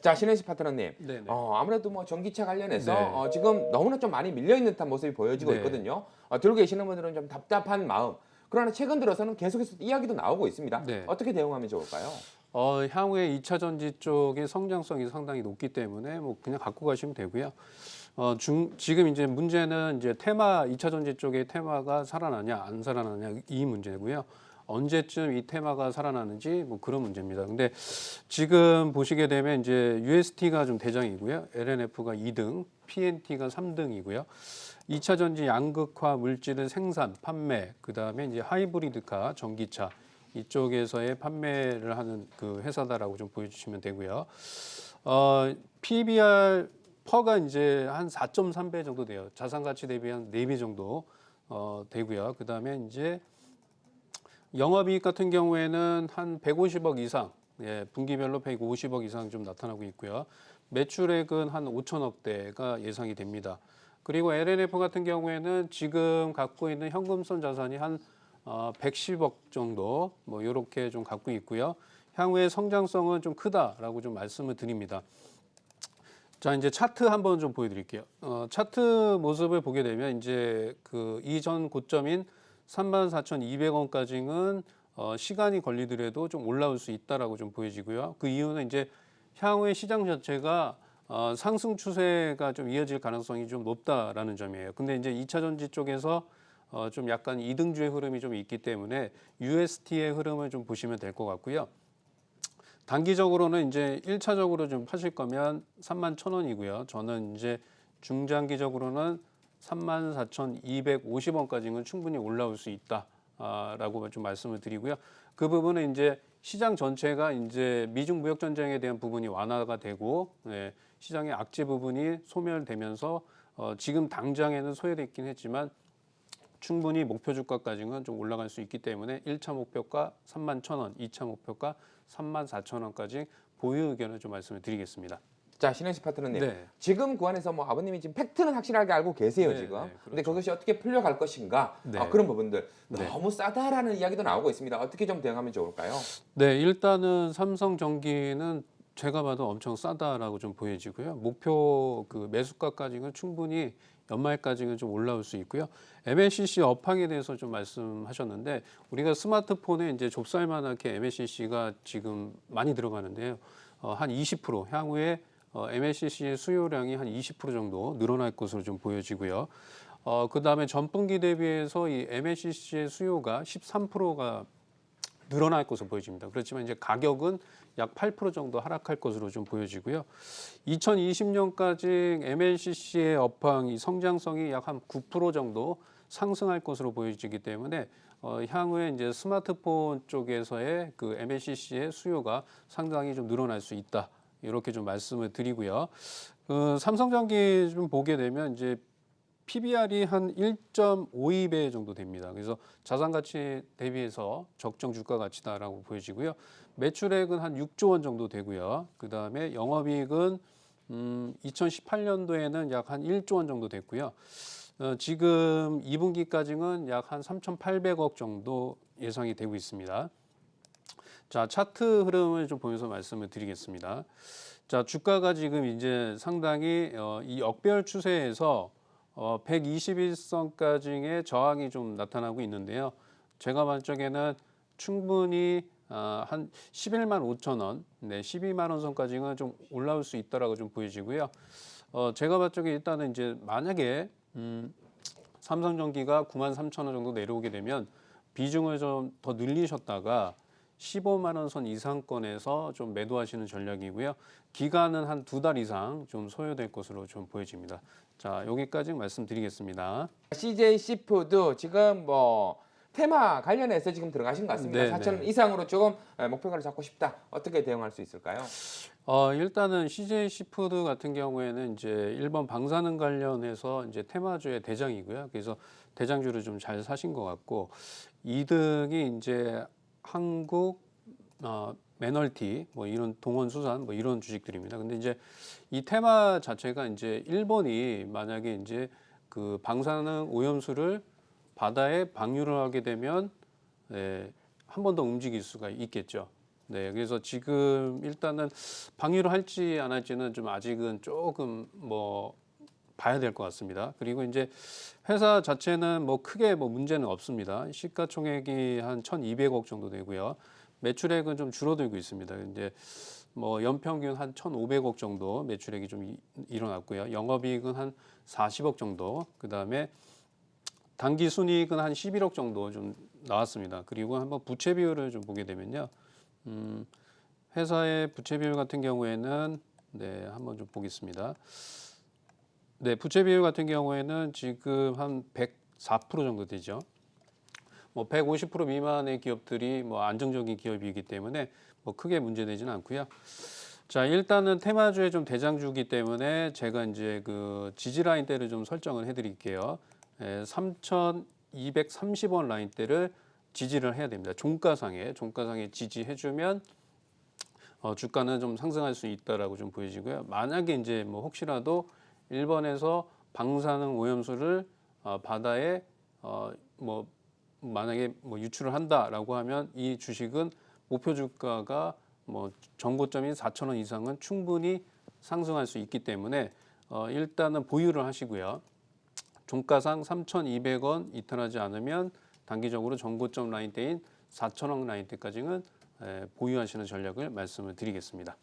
자, 신혜식 파트너님. 네네. 아무래도 뭐 전기차 관련해서 네. 지금 너무나 좀 많이 밀려있는 듯한 모습이 보여지고 네. 있거든요. 들고 계시는 분들은 좀 답답한 마음. 그러나 최근 들어서는 계속해서 이야기도 나오고 있습니다. 네. 어떻게 대응하면 좋을까요? 향후에 2차 전지 쪽의 성장성이 상당히 높기 때문에 뭐 그냥 갖고 가시면 되고요. 지금 이제 문제는 이제 2차 전지 쪽의 테마가 살아나냐 안 살아나냐 이 문제고요. 언제쯤 이 테마가 살아나는지 뭐 그런 문제입니다. 근데 지금 보시게 되면 이제 UST가 좀 대장이고요. LNF가 2등, PNT가 3등이고요. 2차 전지 양극화 물질을 생산, 판매, 그다음에 이제 하이브리드카, 전기차 이쪽에서의 판매를 하는 그 회사다라고 좀 보여주시면 되고요. PBR 퍼가 이제 한 4.3배 정도 돼요. 자산 가치 대비 한 4배 정도 되고요. 그다음에 이제 영업이익 같은 경우에는 한 150억 이상, 예, 분기별로 150억 이상 좀 나타나고 있고요. 매출액은 한 5천억대가 예상이 됩니다. 그리고 LNF 같은 경우에는 지금 갖고 있는 현금성 자산이 한 110억 정도 뭐 이렇게 좀 갖고 있고요. 향후의 성장성은 좀 크다라고 좀 말씀을 드립니다. 자, 이제 차트 한번 좀 보여드릴게요. 차트 모습을 보게 되면 이제 그 이전 고점인 34,200원까지는 시간이 걸리더라도 좀 올라올 수 있다라고 좀 보여지고요. 그 이유는 이제 향후의 시장 자체가 상승 추세가 좀 이어질 가능성이 좀 높다라는 점이에요. 근데 이제 2차 전지 쪽에서 좀 약간 이등주의 흐름이 좀 있기 때문에 UST의 흐름을 좀 보시면 될 것 같고요. 단기적으로는 이제 1차적으로 좀 파실 거면 31,000원이고요. 저는 이제 중장기적으로는 34,250원까지는 충분히 올라올 수 있다라고 좀 말씀을 드리고요. 그 부분은 이제 시장 전체가 이제 미중 무역 전쟁에 대한 부분이 완화가 되고, 네, 시장의 악재 부분이 소멸되면서 지금 당장에는 소외됐긴 했지만 충분히 목표 주가까지는 좀 올라갈 수 있기 때문에 1차 목표가 31,000원, 2차 목표가 34,000원까지 보유 의견을 좀 말씀을 드리겠습니다. 자, 신혜식 파트너님. 네. 지금 구간에서 뭐 아버님이 지금 팩트는 확실하게 알고 계세요, 네, 지금. 네, 근데 그렇죠. 그것이 어떻게 풀려갈 것인가? 네. 그런 부분들. 네. 너무 싸다라는 이야기도 나오고 있습니다. 어떻게 좀 대응하면 좋을까요? 네, 일단은 삼성전기는 제가 봐도 엄청 싸다라고 좀 보여지고요. 목표 그 매수가까지는 충분히 연말까지는 좀 올라올 수 있고요. MLCC 업황에 대해서 좀 말씀하셨는데 우리가 스마트폰에 이제 좁쌀만하게 MLCC가 지금 많이 들어가는데요. 한 20% 향후에 MLCC의 수요량이 한 20% 정도 늘어날 것으로 좀 보여지고요. 그다음에 전분기 대비해서 이 MLCC의 수요가 13%가 늘어날 것으로 보여집니다. 그렇지만 이제 가격은 약 8% 정도 하락할 것으로 좀 보여지고요. 2020년까지 MLCC의 업황 이 성장성이 약 한 9% 정도 상승할 것으로 보여지기 때문에 향후에 이제 스마트폰 쪽에서의 그 MLCC의 수요가 상당히 좀 늘어날 수 있다. 이렇게 좀 말씀을 드리고요. 삼성전기 좀 보게 되면 이제 PBR이 한 1.52배 정도 됩니다. 그래서 자산 가치 대비해서 적정 주가 가치다라고 보여지고요. 매출액은 한 6조 원 정도 되고요. 그다음에 영업이익은 2018년도에는 약 한 1조 원 정도 됐고요. 지금 2분기까지는 약 한 3,800억 정도 예상이 되고 있습니다. 자, 차트 흐름을 좀 보면서 말씀을 드리겠습니다. 자, 주가가 지금 이제 상당히 이 역별 추세에서 121선까지의 저항이 좀 나타나고 있는데요. 제가 볼 적에는 충분히 한 11만 5천 원, 네, 12만 원 선까지는 좀 올라올 수 있다라고 좀 보여지고요. 제가 봤을 적에 일단은 이제 만약에 삼성전기가 9만 3천 원 정도 내려오게 되면 비중을 좀 더 늘리셨다가 15만 원 선 이상권에서 좀 매도하시는 전략이고요. 기간은 한 2달 이상 좀 소요될 것으로 좀 보여집니다. 자, 여기까지 말씀드리겠습니다. CJ 시푸드 지금 뭐 테마 관련해서 지금 들어가신 것 같습니다. 네, 4천 네. 이상으로 조금 목표가를 잡고 싶다. 어떻게 대응할 수 있을까요? 일단은 CJ 시푸드 같은 경우에는 이제 일본 방사능 관련해서 이제 테마주의 대장이고요. 그래서 대장주를 좀 잘 사신 것 같고 2등이 이제 한국 매널티 뭐 이런 동원수산 뭐 이런 주식들입니다. 근데 이제 이 테마 자체가 이제 일본이 만약에 이제 그 방사능 오염수를 바다에 방류를 하게 되면 한 번 더 움직일 수가 있겠죠. 네, 그래서 지금 일단은 방위를 할지 안 할지는 좀 아직은 조금 뭐 봐야 될 것 같습니다. 그리고 이제 회사 자체는 뭐 크게 뭐 문제는 없습니다. 시가총액이 한 1,200억 정도 되고요. 매출액은 좀 줄어들고 있습니다. 이제 뭐 연평균 한 1,500억 정도 매출액이 좀 일어났고요. 영업이익은 한 40억 정도. 그다음에 당기 순이익은 한 11억 정도 좀 나왔습니다. 그리고 한번 부채 비율을 좀 보게 되면요. 회사의 부채 비율 같은 경우에는 네, 한번 좀 보겠습니다. 네, 부채 비율 같은 경우에는 지금 한 104% 정도 되죠. 뭐 150% 미만의 기업들이 뭐 안정적인 기업이기 때문에 뭐 크게 문제되지는 않고요. 자, 일단은 테마주의 좀 대장주기 때문에 제가 이제 그 지지 라인대를 좀 설정을 해드릴게요. 3,230원 라인대를 지지를 해야 됩니다. 종가상에 지지해주면 주가는 좀 상승할 수 있다라고 좀 보여지고요. 만약에 이제 뭐 혹시라도 일본에서 방사능 오염수를 바다에 뭐 만약에 뭐 유출을 한다라고 하면 이 주식은 목표 주가가 뭐 정고점인 4,000원 이상은 충분히 상승할 수 있기 때문에 일단은 보유를 하시고요. 종가상 3,200원 이탈하지 않으면 단기적으로 정고점 라인대인 4,000원 라인대까지는 보유하시는 전략을 말씀을 드리겠습니다.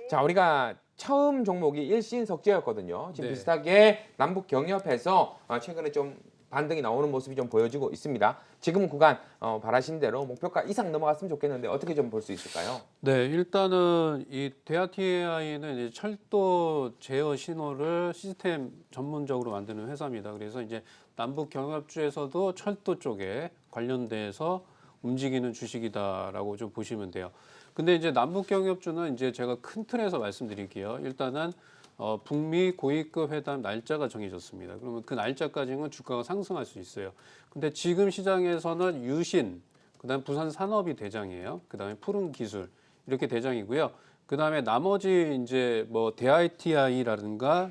자, 우리가 처음 종목이 일신석재였거든요. 지금 네. 비슷하게 남북 경협해서 최근에 좀 반등이 나오는 모습이 좀 보여지고 있습니다. 지금 구간 바라신 대로 목표가 이상 넘어갔으면 좋겠는데 어떻게 좀 볼 수 있을까요? 네, 일단은 이 대하TI는 이제 철도 제어 신호를 시스템 전문적으로 만드는 회사입니다. 그래서 이제 남북 경협주에서도 철도 쪽에 관련돼서 움직이는 주식이다라고 좀 보시면 돼요. 근데 이제 남북 경협주는 이제 제가 큰 틀에서 말씀드릴게요. 일단은 북미 고위급 회담 날짜가 정해졌습니다. 그러면 그 날짜까지는 주가가 상승할 수 있어요. 근데 지금 시장에서는 유신, 그다음 부산 산업이 대장이에요. 그다음에 푸른 기술 이렇게 대장이고요. 그다음에 나머지 이제 뭐 대ITI라든가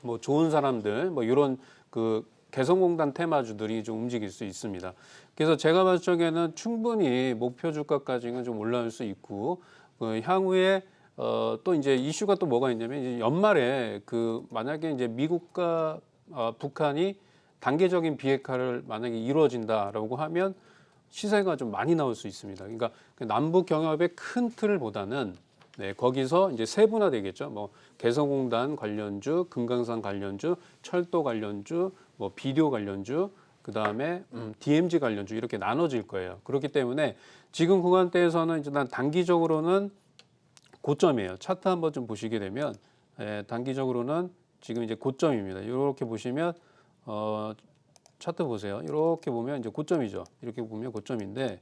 뭐 좋은 사람들 뭐 이런 그 개성공단 테마주들이 좀 움직일 수 있습니다. 그래서 제가 봤을 적에는 충분히 목표 주가까지는 좀 올라올 수 있고 향후에 또 이제 이슈가 또 뭐가 있냐면 이제 연말에 그 만약에 이제 미국과 북한이 단계적인 비핵화를 만약에 이루어진다라고 하면 시세가 좀 많이 나올 수 있습니다. 그러니까 남북 경협의 큰 틀보다는 네, 거기서 이제 세분화되겠죠. 뭐 개성공단 관련주, 금강산 관련주, 철도 관련주, 뭐 비료 관련주, 그 다음에 DMZ 관련주 이렇게 나눠질 거예요. 그렇기 때문에 지금 구간대에서는 이제 난 단기적으로는 고점이에요. 차트 한번 좀 보시게 되면 단기적으로는 지금 이제 고점입니다. 이렇게 보시면 차트 보세요. 이렇게 보면 이제 고점이죠. 이렇게 보면 고점인데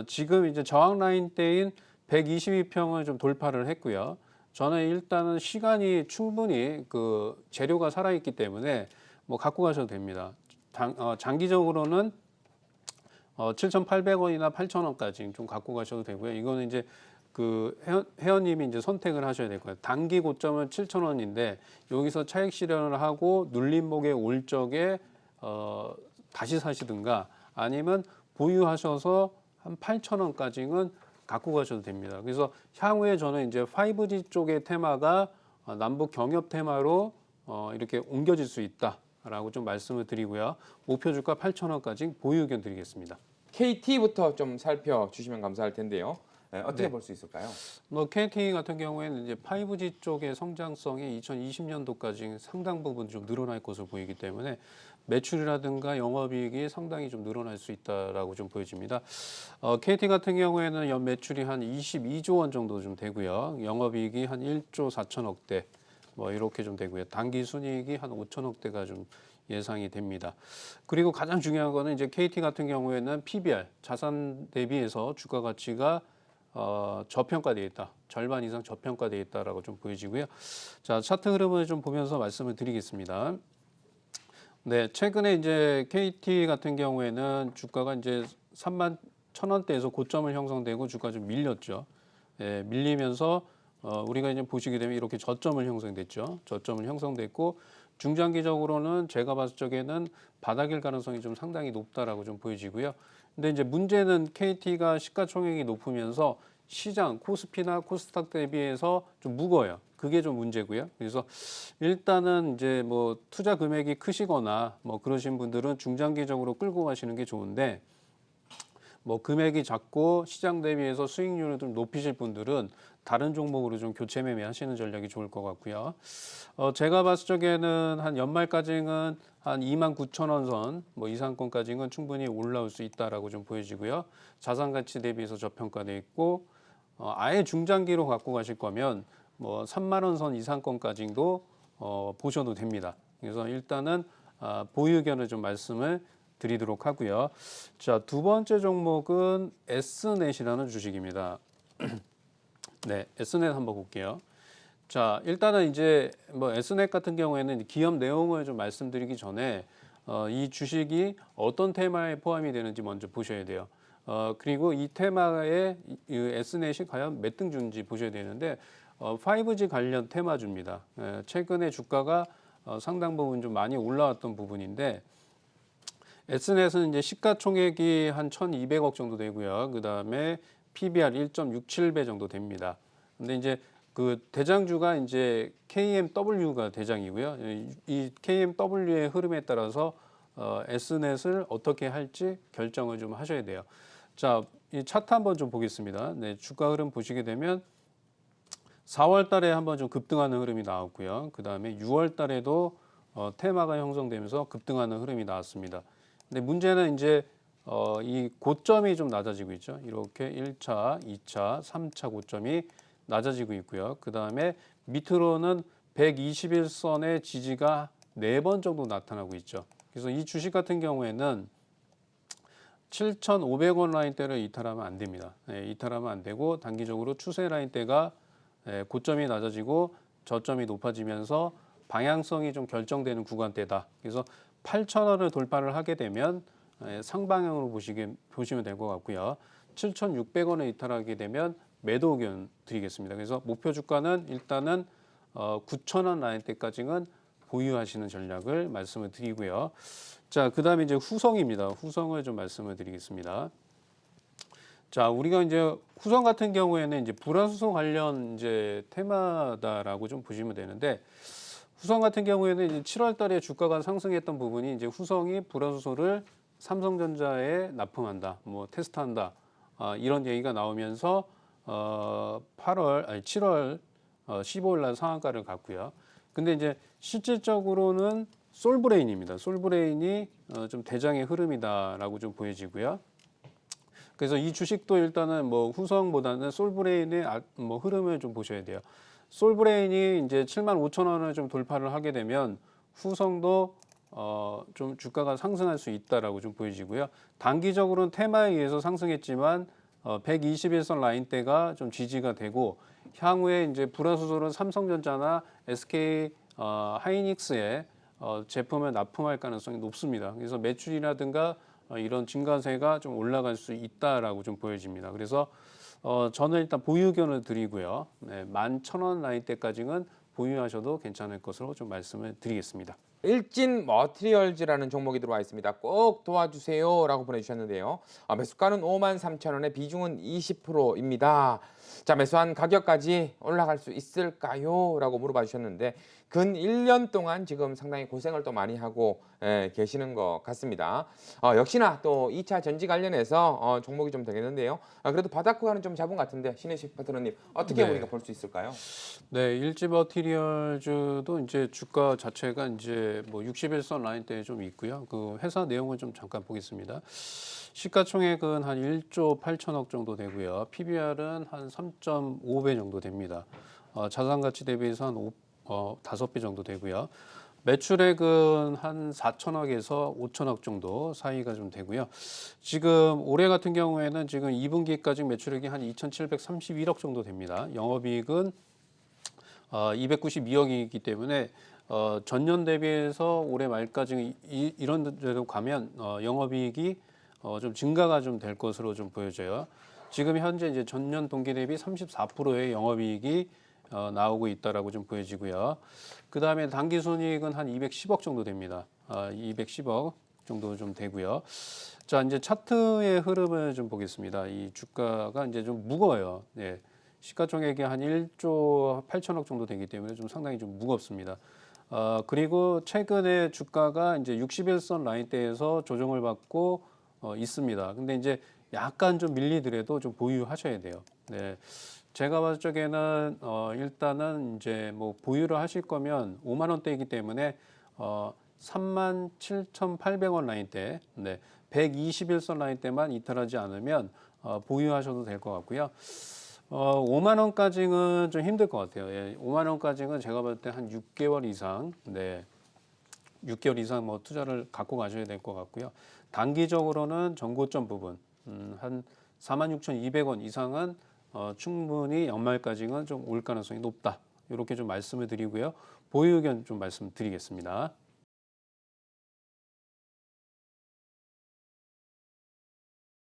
지금 이제 저항 라인대인 122평을 좀 돌파를 했고요. 저는 일단은 시간이 충분히 그 재료가 살아있기 때문에 뭐 갖고 가셔도 됩니다. 장기적으로는 7,800원이나 8,000원까지 좀 갖고 가셔도 되고요. 이거는 이제 그 회원님이 이제 선택을 하셔야 될 거예요. 단기 고점은 7,000원인데 여기서 차익 실현을 하고 눌림목에 올 적에 다시 사시든가 아니면 보유하셔서 한 8,000원까지는 갖고 가셔도 됩니다. 그래서 향후에 저는 이제 5G 쪽의 테마가 남북 경협 테마로 이렇게 옮겨질 수 있다라고 좀 말씀을 드리고요. 목표 주가 8,000원까지 보유 의견 드리겠습니다. KT부터 좀 살펴주시면 감사할 텐데요. 어떻게 네. 볼 수 있을까요? 뭐 KT 같은 경우에는 이제 5G 쪽의 성장성이 2020년도까지 상당 부분 좀 늘어날 것으로 보이기 때문에 매출이라든가 영업이익이 상당히 좀 늘어날 수 있다라고 좀 보여집니다. KT 같은 경우에는 연 매출이 한 22조 원 정도 좀 되고요. 영업이익이 한 1조 4천억대 뭐 이렇게 좀 되고요. 단기 순이익이 한 5천억대가 좀 예상이 됩니다. 그리고 가장 중요한 거는 이제 KT 같은 경우에는 PBR 자산 대비해서 주가 가치가 저평가되어 있다. 절반 이상 저평가되어 있다라고 좀 보여지고요. 자, 차트 흐름을 좀 보면서 말씀을 드리겠습니다. 네, 최근에 이제 KT 같은 경우에는 주가가 이제 31,000원대에서 고점을 형성되고 주가 좀 밀렸죠. 예, 밀리면서 우리가 이제 보시게 되면 이렇게 저점을 형성됐죠. 저점을 형성됐고 중장기적으로는 제가 봤을 적에는 바닥일 가능성이 좀 상당히 높다라고 좀 보여지고요. 근데 이제 문제는 KT가 시가총액이 높으면서 시장 코스피나 코스닥 대비해서 좀 무거워요. 그게 좀 문제고요. 그래서 일단은 이제 뭐 투자 금액이 크시거나 뭐 그러신 분들은 중장기적으로 끌고 가시는 게 좋은데 뭐 금액이 작고 시장 대비해서 수익률을 좀 높이실 분들은 다른 종목으로 좀 교체 매매하시는 전략이 좋을 것 같고요. 제가 봤을 적에는 한 연말까지는 한 29,000원 선, 뭐 이상권까지는 충분히 올라올 수 있다라고 좀 보여지고요. 자산 가치 대비해서 저평가돼 있고 아예 중장기로 갖고 가실 거면 뭐 3만 원 선 이상권까지도 보셔도 됩니다. 그래서 일단은 보유 의견을 좀 말씀을 드리도록 하고요. 자, 두 번째 종목은 S넷이라는 주식입니다. 네, S넷 한번 볼게요. 자, 일단은 이제 뭐 S넷 같은 경우에는 기업 내용을 좀 말씀드리기 전에 이 주식이 어떤 테마에 포함이 되는지 먼저 보셔야 돼요. 그리고 이 테마에 이 S넷이 과연 몇 등 주는지 보셔야 되는데 5G 관련 테마주입니다. 최근에 주가가 상당 부분 좀 많이 올라왔던 부분인데 S넷은 이제 시가총액이 한 1,200억 정도 되고요. 그 다음에 PBR 1.67배 정도 됩니다. 근데 이제 그 대장주가 이제 KMW가 대장이고요. 이 KMW의 흐름에 따라서 S넷을 어떻게 할지 결정을 좀 하셔야 돼요. 자, 이 차트 한번 좀 보겠습니다. 네, 주가 흐름 보시게 되면 4월 달에 한번 좀 급등하는 흐름이 나왔고요. 그 다음에 6월 달에도 테마가 형성되면서 급등하는 흐름이 나왔습니다. 근데 문제는 이제 이 고점이 좀 낮아지고 있죠. 이렇게 1차, 2차, 3차 고점이 낮아지고 있고요. 그 다음에 밑으로는 121선의 지지가 4번 정도 나타나고 있죠. 그래서 이 주식 같은 경우에는 7,500원 라인대를 이탈하면 안 됩니다. 이탈하면 안 되고 단기적으로 추세 라인대가 고점이 낮아지고 저점이 높아지면서 방향성이 좀 결정되는 구간대다. 그래서 8,000원을 돌파를 하게 되면 상방향으로 보시면 될 것 같고요. 7,600원에 이탈하게 되면 매도 의견 드리겠습니다. 그래서 목표 주가는 일단은 9,000원 라인대까지는 보유하시는 전략을 말씀을 드리고요. 자, 그다음에 이제 후성입니다. 후성을 좀 말씀을 드리겠습니다. 자, 우리가 이제 후성 같은 경우에는 이제 불화수소 관련 이제 테마다라고 좀 보시면 되는데 후성 같은 경우에는 이제 7월 달에 주가가 상승했던 부분이 이제 후성이 불화수소를 삼성전자에 납품한다, 뭐 테스트한다, 이런 얘기가 나오면서 7월 15일 날 상한가를 갔고요. 근데 이제 실질적으로는 솔브레인입니다. 솔브레인이 좀 대장의 흐름이다라고 좀 보여지고요. 그래서 이 주식도 일단은 뭐 후성보다는 솔브레인의 뭐 흐름을 좀 보셔야 돼요. 솔브레인이 이제 75,000원을 좀 돌파를 하게 되면 후성도 좀 주가가 상승할 수 있다라고 좀 보여지고요. 단기적으로는 테마에 의해서 상승했지만 121선 라인대가 좀 지지가 되고 향후에 이제 불화수소는 삼성전자나 SK 하이닉스의 제품을 납품할 가능성이 높습니다. 그래서 매출이라든가 이런 증가세가 좀 올라갈 수 있다라고 좀 보여집니다. 그래서 저는 일단 보유 의견을 드리고요. 네, 11,000원 라인대까지는 보유하셔도 괜찮을 것으로 좀 말씀을 드리겠습니다. 일진 머티리얼즈라는 종목이 들어와 있습니다. 꼭 도와주세요라고 보내주셨는데요. 매수가는 53,000원에 비중은 20%입니다. 자, 매수한 가격까지 올라갈 수 있을까요? 라고 물어봐 주셨는데 근 1년 동안 지금 상당히 고생을 또 많이 하고 계시는 것 같습니다. 역시나 또 2차 전지 관련해서 종목이 좀 되겠는데요. 그래도 바닥구간은 좀 잡은 것 같은데 신혜식 파트너님 어떻게 네. 우리가 볼 수 있을까요? 네, 일지 머티리얼즈도 이제 주가 자체가 이제 뭐 61선 라인대에 좀 있고요. 그 회사 내용을 좀 잠깐 보겠습니다. 시가총액은 한 1조 8천억 정도 되고요. PBR은 한 3.5배 정도 됩니다. 자산 가치 대비해서 한 5배 정도 되고요. 매출액은 한 4천억에서 5천억 정도 사이가 좀 되고요. 지금 올해 같은 경우에는 지금 2분기까지 매출액이 한 2,731억 정도 됩니다. 영업이익은 292억이기 때문에 전년 대비해서 올해 말까지 이런 데로 가면 영업이익이 좀 증가가 좀 될 것으로 좀 보여져요. 지금 현재 이제 전년 동기 대비 34%의 영업이익이 나오고 있다라고 좀 보여지고요. 그 다음에 당기순이익은 한 210억 정도 됩니다. 210억. 정도 좀 되고요. 자, 이제 차트의 흐름을 좀 보겠습니다. 이 주가가 이제 좀 무거워요. 예. 시가총액이 한 1조 8천억 정도 되기 때문에 좀 상당히 좀 무겁습니다. 그리고 최근에 주가가 이제 61선 라인대에서 조정을 받고 있습니다. 근데 이제 약간 좀 밀리더라도 좀 보유하셔야 돼요. 네. 제가 봤을 적에는 일단은 이제 뭐 보유를 하실 거면 5만 원대이기 때문에 37,800원 라인대, 네, 121선 라인대만 이탈하지 않으면 보유하셔도 될 것 같고요. 5만 원까지는 좀 힘들 것 같아요. 예, 5만 원까지는 제가 봤을 때 한 6개월 이상, 네, 6개월 이상 뭐 투자를 갖고 가셔야 될 것 같고요. 단기적으로는 전고점 부분, 한 46,200원 이상은 충분히 연말까지는 좀 올 가능성이 높다. 이렇게 좀 말씀을 드리고요. 보유 의견 좀 말씀드리겠습니다.